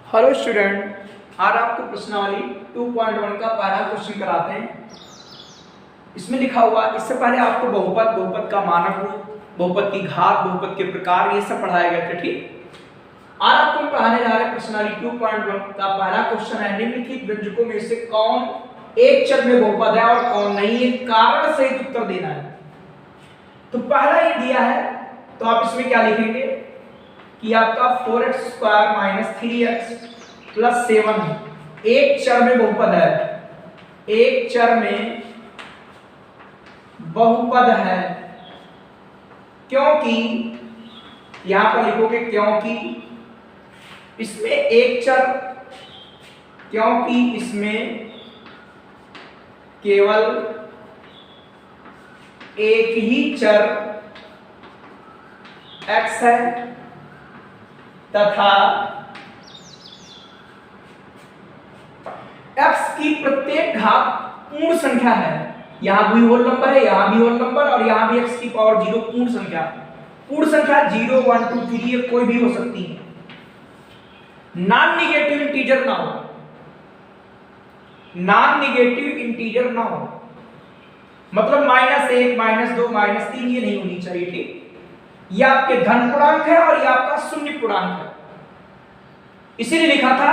Hello student, आज आपको प्रश्नावली 2.1 का पहला क्वेश्चन कराते हैं। इसमें लिखा हुआ, इससे पहले आपको बहुपद, बहुपद का मानक रूप, बहुपद की घात, बहुपद के प्रकार, ये सब पढ़ाया गया था। ठीक, आज आपको हम पढ़ाने जा रहे हैं प्रश्नावली 2.1 का पहला क्वेश्चन है, निम्नलिखित व्यंजकों में से कौन एक चर में बहुपद है और कौन नहीं, ये कारण सहित उत्तर देना है। तो पहला ये दिया है, तो आप इसमें क्या लिखेंगे कि आपका 4x² - 3x + 7 एक चर में बहुपद है, एक चर में बहुपद है, क्योंकि यहां पर लिखोगे क्योंकि इसमें एक चर, क्योंकि इसमें केवल एक ही चर x है तथा x की प्रत्येक घात पूर्ण संख्या है। यहां भी होल नंबर है, यहां भी होल नंबर, और यहां भी x की पावर 0 पूर्ण संख्या। पूर्ण संख्या 0 1 2 3 ये कोई भी हो सकती है। नॉन निगेटिव इंटीजर ना हो, नॉन निगेटिव इंटीजर ना हो, मतलब -1 -2 -3 ये नहीं होनी चाहिए। ठीक, ये आपके धन पूर्णांक है और ये आपका शून्य पूर्णांक है, इसीलिए लिखा था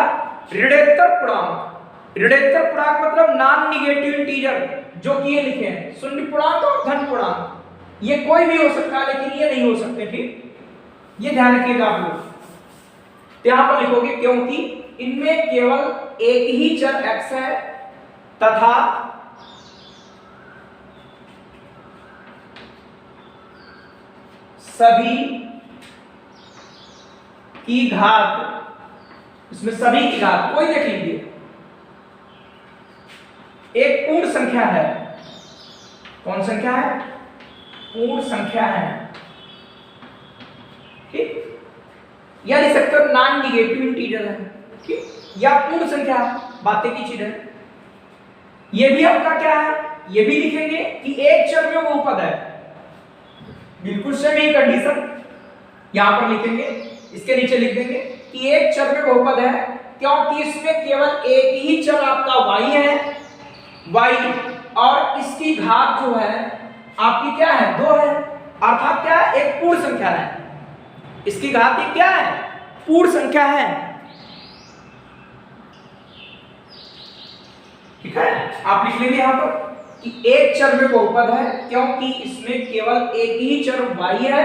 ऋणोत्तर पूर्णांक। ऋणोत्तर पूर्णांक मतलब नॉन निगेटिव इंटीजर, जो कि ये लिखे हैं शून्य पूर्णांक और धन पूर्णांक। ये कोई भी हो सकता है लेकिन ये नहीं हो सकते। ठीक, ये ध्यान रखिएगा आप लोग। तो यहां पर लिखोगे क्योंकि इनमें केवल एक ही चर x है तथा सभी की घात, इसमें सभी की घात कोई देख लीजिए, एक पूर्ण संख्या है। कौन संख्या है? पूर्ण संख्या है। ठीक, या लिख सकते हो नॉन निगेटिव इंटीजर है। ठीक, या पूर्ण संख्या, बातें की चीज है। ये भी आपका क्या है, ये भी लिखेंगे कि एक चर में बहुपद है, बिल्कुल सेम कंडीशन यहां पर लिखेंगे। इसके नीचे लिख देंगे कि एक चर में बहुपद है क्योंकि इसमें केवल एक ही चर आपका y है, y, और इसकी घात जो है आपकी क्या है, 2 है, अर्थात क्या है, एक पूर्ण संख्या है। इसकी घात ये क्या है, पूर्ण संख्या है। ठीक है, आप लिख लेंगे यहां पर कि एक चर में बहुपद है क्योंकि इसमें केवल एक ही चर y है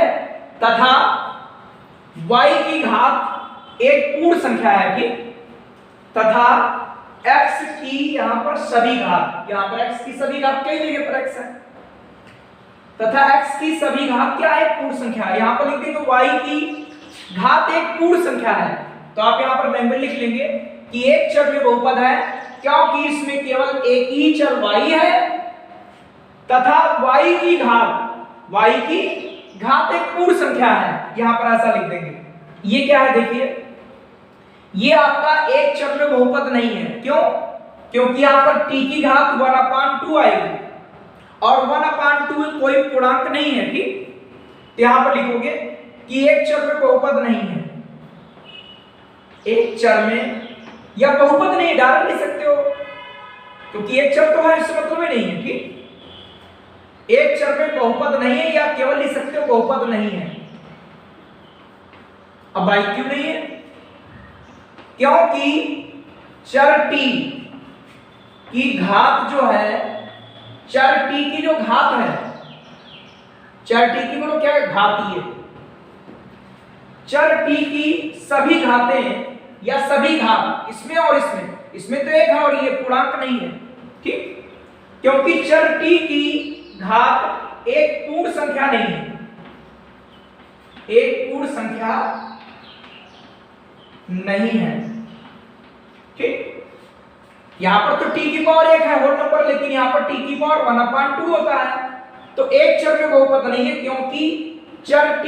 तथा y की घात एक पूर्ण संख्या है। ठीक, तथा x की यहां पर सभी घात, यहां पर x की सभी घात कई जगह पर x है, तथा x की सभी घात क्या है, पूर्ण संख्या है। यहां पर लिख देंगे तो y की घात एक पूर्ण संख्या है। तो आप यहां पर मेंबर लिख लेंगे कि एक चर में बहुपद है क्योंकि इसमें केवल एक ही चर y है तथा y की घात एक पूर्ण संख्या है। यहां पर ऐसा लिख देंगे। ये क्या है, देखिए, ये आपका एक चर में बहुपद नहीं है। क्यों? क्योंकि यहां पर t की घात 1/2 आएगी और 1/2 कोई पूर्णांक नहीं है। ठीक, तो यहां पर लिखोगे कि एक चर में बहुपद नहीं है, एक चर में, या बहुपद नहीं डाल नहीं सकते हो क्योंकि एक चर तो है, इससे मतलब ही नहीं है। ठीक, एक चर में बहुपद नहीं है, या केवल लिख सकते हो बहुपद नहीं है। अब भाई क्यों नहीं है? क्योंकि चर t की घात जो है, चर t की जो घात है, चर t की बोलो क्या है, घातीय। चर t की सभी घातें या सभी घात, इसमें और इसमें तो एक है और ये पूर्णांक नहीं है। ठीक, क्योंकि चर t की घात एक पूर्ण संख्या नहीं है, एक पूर्ण संख्या नहीं है। ठीक, यहां पर तो t की पावर 1 है, होल नंबर, लेकिन यहां पर t की पावर 1/2 होता है। तो एक चर में बहुपद नहीं है क्योंकि चर t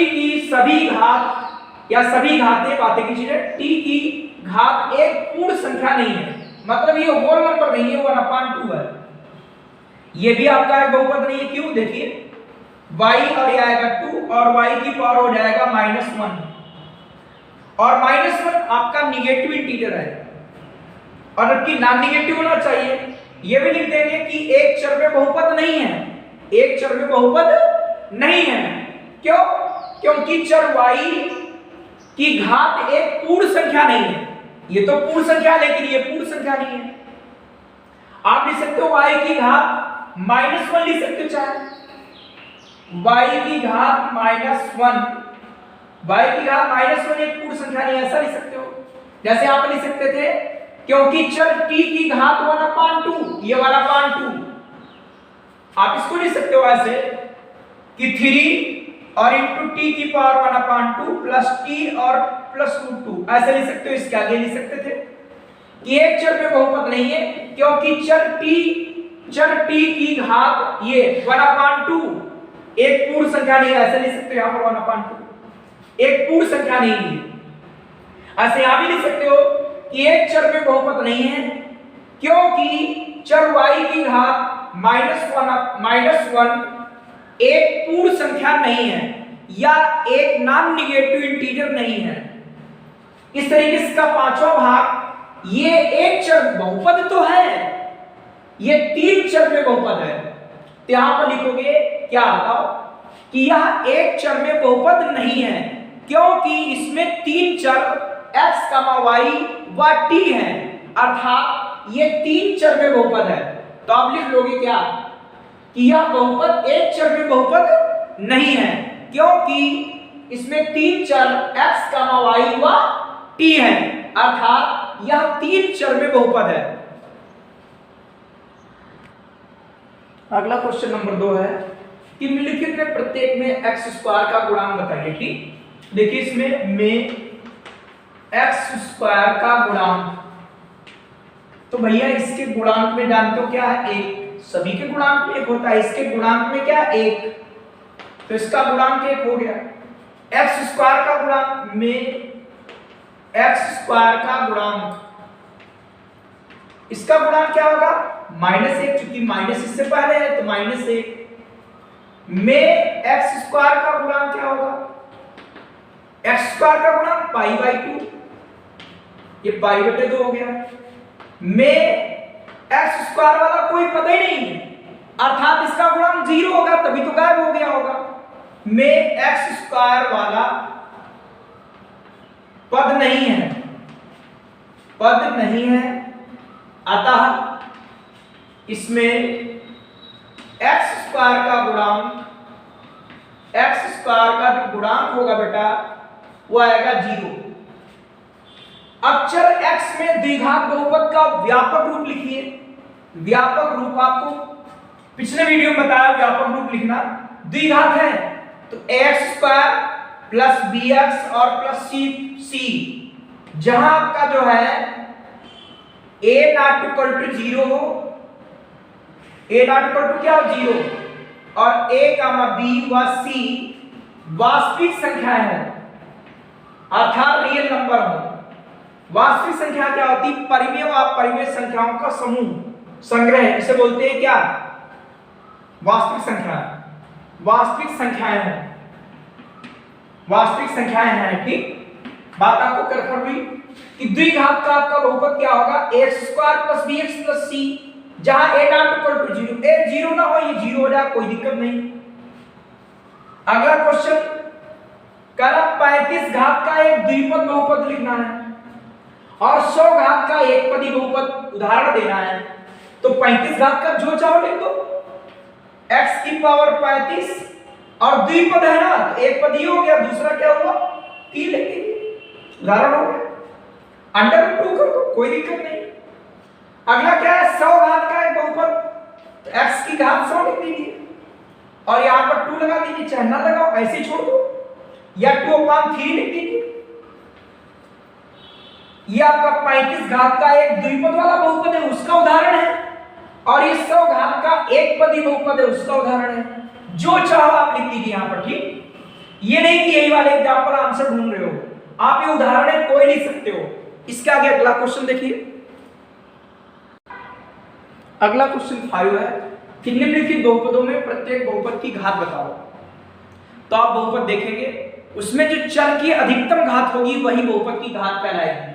की सभी घात या सभी घातें, बातें की चीजें, t की घात एक पूर्ण संख्या नहीं है, मतलब ये होल नंबर नहीं है, 1/2 है। ये भी आपका एक बहुपद नहीं है। क्यों? देखिए y और ये आएगा 2 और y की पावर हो जाएगा -1, और -1 आपका निगेटिव इंटीजर है और जबकि नॉन निगेटिव होना चाहिए। ये भी लिख देंगे कि एक चर में बहुपद नहीं है, एक चर में बहुपद नहीं है। क्यों? क्योंकि चर y की घात एक पूर्ण संख्या नहीं है। ये तो पूर्ण संख्या लेकिन ये पूर्ण संख्या नहीं है। आप लिख सकते हो y की घात -1 लिख सकते हो, चाहे y की घात -1, y की घात -1 एक पूर्ण संख्या नहीं है, ऐसा लिख सकते हो। जैसे आप लिख सकते थे क्योंकि चर t की घात 1/2, ये 1/2, आप इसको लिख सकते हो ऐसे कि 3 और इंटू टी की पावर 1/2 प्लस टी और प्लस √2, ऐसे लिख सकते हो। इसके आगे लिख सकते थे कि एक चर में बहुपद नहीं है क्योंकि चर t की घात ये 1/2 एक पूर्ण संख्या नहीं है, ऐसे लिख सकते हो। यहां पर 1/2 एक पूर्ण संख्या नहीं है। ऐसे यहां भी लिख सकते हो कि एक चर में बहुपद नहीं है क्योंकि चर y की घात -1 एक पूर्ण संख्या नहीं है या एक नॉन निगेटिव इंटीजर नहीं है। इस तरीके से इसका पांचवा भाग, ये एक चर बहुपद तो है, ये 3 चर में बहुपद है। तो यहां पर लिखोगे क्या, बताओ कि यह एक चर में बहुपद नहीं है क्योंकि इसमें 3 चर x, y व t है, अर्थात ये 3 चर में बहुपद है। तो आप लिख लोगे क्या कि यह बहुपद एक चर में बहुपद नहीं है क्योंकि इसमें 3 चर x, y व t है, अर्थात यह 3 चर में बहुपद है। अगला क्वेश्चन नंबर 2 है कि निम्नलिखित में प्रत्येक में x² का गुणांक बताइए। ठीक, देखिए इसमें x² का गुणांक, तो भैया इसके गुणांक में जानते हो क्या है, 1। सभी के गुणांक में 1 होता है, इसके गुणांक में क्या, 1, तो इसका गुणांक 1 हो गया। x² का गुणांक में x² का गुणांक, इसका गुणांक क्या होगा, -1, चूंकि माइनस इससे पहले है तो -1 में x² का गुणांक क्या होगा, x² का गुणांक π/2, ये π/2 हो गया। में x² वाला कोई पद ही नहीं है, अर्थात इसका गुणांक 0 होगा, तभी तो गायब हो गया होगा। में x² वाला पद नहीं है, पद नहीं है, अतः इसमें x² का गुणांक, x² का जो गुणांक होगा बेटा वो आएगा 0। अब चर x में द्विघात बहुपद का व्यापक रूप लिखिए। व्यापक रूप आपको पिछले वीडियो में बताया, व्यापक रूप लिखना। द्विघात है तो ax² प्लस bx और प्लस c, जहां आपका जो है a नॉट इक्वल टू 0 हो, a नॉट इक्वल टू क्या हो, 0, और a, b व c वास्तविक संख्या है, अर्थात रियल नंबर हो। वास्तविक संख्या क्या होती है, परिमेय व अपरिमेय संख्याओं का समूह, संग्रह, इसे बोलते हैं क्या, वास्तविक संख्या। वास्तविक संख्याएं हैं, वास्तविक संख्याएं हैं। ठीक, बात आपको कन्फर्म हुई कि द्विघात का आपका बहुपद क्या होगा, x² plus bx plus c, जहां a not equal to 0, a 0 ना हो, ये 0 हो जाए, कोई दिक्कत नहीं। अगला क्वेश्चन कह रहा 35 घात का एक द्विपद बहुपद लिखना है और 100 घात का एक पदी बहुपद उदाहरण देना है। तो 35 घात का जो चाहो लिख दो, x की पावर 35 और द्विपद है ना, तो एक पद ही हो गया, दूसरा क्या हुआ, 3 लिख दीजिए, उदाहरण हो गया। √2 कर दो, कोई दिक्कत नहीं। अगला क्या है, 100 घात का एक बहुपद, तो x की घात 100 लिख दीजिए और यहां पर 2 लगा दीजिए, चाहे ना लगाओ, ऐसे ही छोड़ दो, या 2/3 लिख दीजिए। ये आपका 35 घात का एक द्विपद वाला बहुपद है, उसका उदाहरण है, और ये 100 घात का एक पदी बहुपद है, उसका उदाहरण है। जो चाहो आप लिख दीजिए यहां पर। ठीक, ये नहीं कि यही वाले एग्जांपल आंसर ढूंढ रहे हो, आप ये उदाहरण कोई लिख सकते हो। इसके आगे अगला क्वेश्चन देखिए। अगला क्वेश्चन 5 है कि निम्नलिखित बहुपदों में प्रत्येक बहुपद की घात बताओ। तो आप बहुपद देखेंगे उसमें जो चर की अधिकतम घात होगी वही बहुपद की घात कहलाएगी।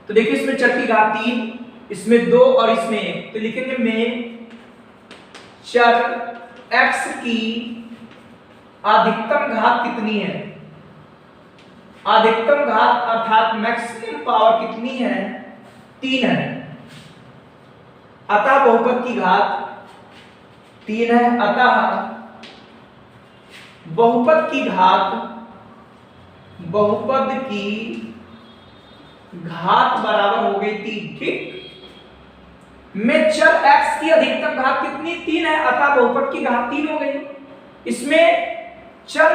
तो देखिए इसमें चर की घात 3, इसमें 2 और इसमें 1, तो लिखेंगे में चर x की अधिकतम घात कितनी है, अधिकतम घात अर्थात मैक्सिमम पावर कितनी है, 3 है। अतः बहुपद की घात 3 है, अतः बहुपद की घात बराबर हो गई 3। ठीक, में चर x की अधिकतम घात कितनी 3 है, अतः बहुपद की घात 3 हो गई। इसमें चर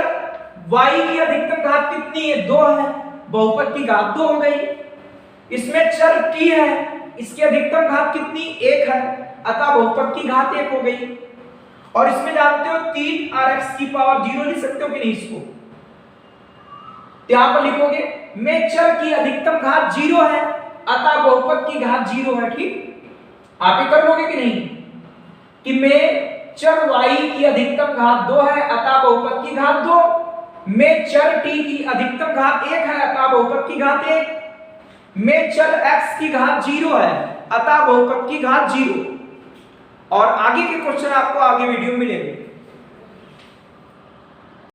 y की अधिकतम घात कितनी है, 2 है, बहुपद की घात 2 हो गई। इसमें चर t है, इसकी अधिकतम घात कितनी 1 है, अतः बहुपद की घात 1 हो गई। और इसमें जानते हो 3 और x की पावर 0 लिख सकते हो कि नहीं, इसको यहां पर लिखोगे में चर की अधिकतम घात 0 है, अतः बहुपद की घात 0 है। ठीक, आप ही कर लोगे कि नहीं, कि में चर y की अधिकतम घात 2 है, अतः बहुपद की घात 2, में चर t की अधिकतम घात 1 है, अतः बहुपद की घात 1, में चर x की घात 0 है, अतः बहुपद की घात 0। और आगे के क्वेश्चन आपको आगे वीडियो में मिलेंगे।